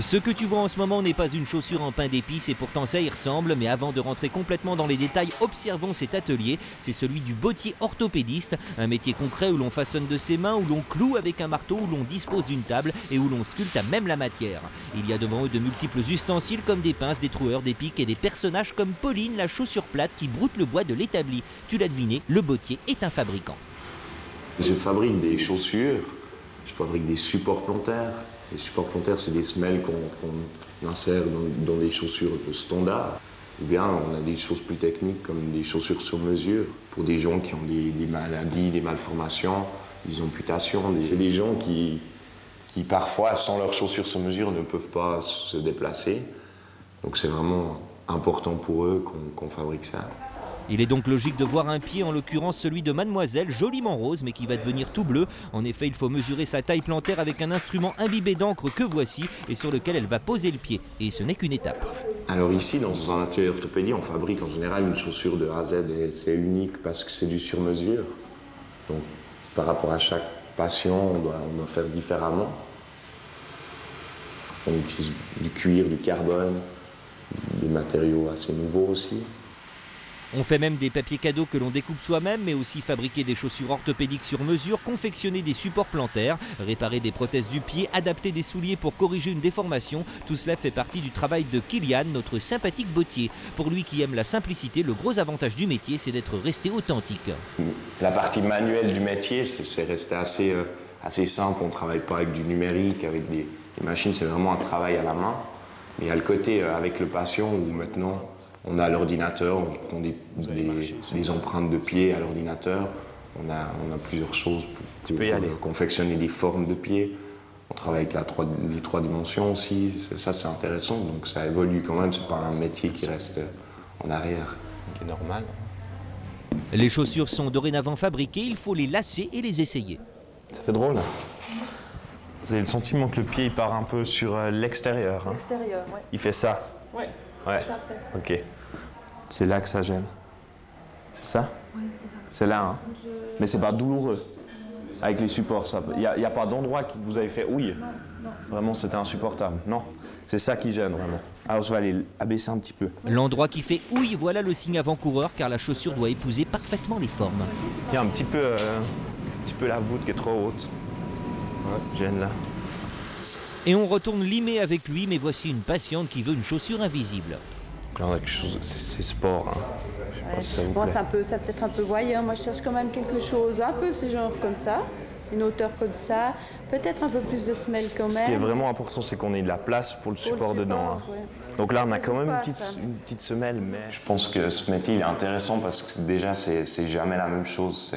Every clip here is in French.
Ce que tu vois en ce moment n'est pas une chaussure en pain d'épices et pourtant ça y ressemble. Mais avant de rentrer complètement dans les détails, observons cet atelier. C'est celui du bottier orthopédiste, un métier concret où l'on façonne de ses mains, où l'on cloue avec un marteau, où l'on dispose d'une table et où l'on sculpte à même la matière. Il y a devant eux de multiples ustensiles comme des pinces, des troueurs, des pics et des personnages comme Pauline, la chaussure plate qui broute le bois de l'établi. Tu l'as deviné, le bottier est un fabricant. Je fabrique des chaussures, je fabrique des supports plantaires. Les supports plantaires, c'est des semelles qu'on insère dans des chaussures standards. Ou bien on a des choses plus techniques comme des chaussures sur mesure pour des gens qui ont des maladies, des malformations, des amputations. C'est des gens qui parfois, sans leurs chaussures sur mesure, ne peuvent pas se déplacer. Donc c'est vraiment important pour eux qu'on fabrique ça. Il est donc logique de voir un pied, en l'occurrence celui de Mademoiselle, joliment rose mais qui va devenir tout bleu. En effet, il faut mesurer sa taille plantaire avec un instrument imbibé d'encre que voici et sur lequel elle va poser le pied. Et ce n'est qu'une étape. Alors ici, dans un atelier orthopédie, on fabrique en général une chaussure de A à Z et c'est unique parce que c'est du sur-mesure. Donc par rapport à chaque patient, on doit faire différemment. On utilise du cuir, du carbone, des matériaux assez nouveaux aussi. On fait même des papiers cadeaux que l'on découpe soi-même, mais aussi fabriquer des chaussures orthopédiques sur mesure, confectionner des supports plantaires, réparer des prothèses du pied, adapter des souliers pour corriger une déformation. Tout cela fait partie du travail de Kylian, notre sympathique bottier. Pour lui qui aime la simplicité, le gros avantage du métier, c'est d'être resté authentique. La partie manuelle du métier, c'est resté assez simple. On ne travaille pas avec du numérique, avec des machines, c'est vraiment un travail à la main. Mais il y a le côté avec le patient où maintenant on a l'ordinateur, on prend des empreintes de pieds à l'ordinateur, on a plusieurs choses pour confectionner des formes de pieds. On travaille avec les 3 dimensions aussi, ça c'est intéressant, donc ça évolue quand même, c'est pas un métier qui reste en arrière. C'est normal. Les chaussures sont dorénavant fabriquées, il faut les lasser et les essayer. Ça fait drôle. Vous avez le sentiment que le pied il part un peu sur l'extérieur. Hein. L'extérieur, oui. Il fait ça. Oui, ouais. tout à fait. Ok. C'est là que ça gêne. C'est ça? Oui, c'est là. C'est là, hein. Mais c'est pas douloureux. Avec les supports, il n'y a pas d'endroit que vous avez fait ouille. Non. Vraiment, c'était insupportable. Non. C'est ça qui gêne vraiment. Alors je vais aller abaisser un petit peu. L'endroit qui fait ouille, voilà le signe avant-coureur car la chaussure doit épouser parfaitement les formes. Il y a un petit peu la voûte qui est trop haute. Ouais, gêne là. Et on retourne limer avec lui, mais voici une patiente qui veut une chaussure invisible. Donc là on a quelque chose, c'est sport. Hein. Je sais pas si ça vous plaît. Bon, ça peut être un peu voyant. Moi je cherche quand même quelque chose, un peu ce genre comme ça, une hauteur comme ça, peut-être un peu plus de semelle quand même. Ce qui est vraiment important, c'est qu'on ait de la place pour le support dedans. Hein. Ouais. Donc là on a quand même une petite semelle, mais... Je pense que ce métier il est intéressant parce que déjà c'est jamais la même chose,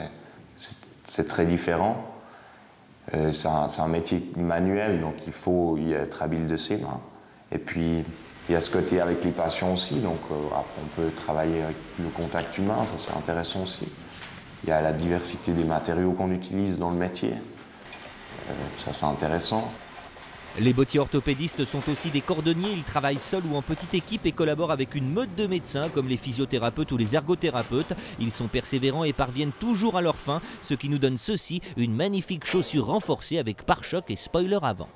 c'est très différent. C'est un métier manuel, donc il faut y être habile de ses mains. Et puis, il y a ce côté avec les patients aussi, donc après on peut travailler avec le contact humain, ça c'est intéressant aussi. Il y a la diversité des matériaux qu'on utilise dans le métier, ça c'est intéressant. Les bottiers orthopédistes sont aussi des cordonniers, ils travaillent seuls ou en petite équipe et collaborent avec une meute de médecins comme les physiothérapeutes ou les ergothérapeutes. Ils sont persévérants et parviennent toujours à leur fin, ce qui nous donne ceci, une magnifique chaussure renforcée avec pare-choc et spoiler avant.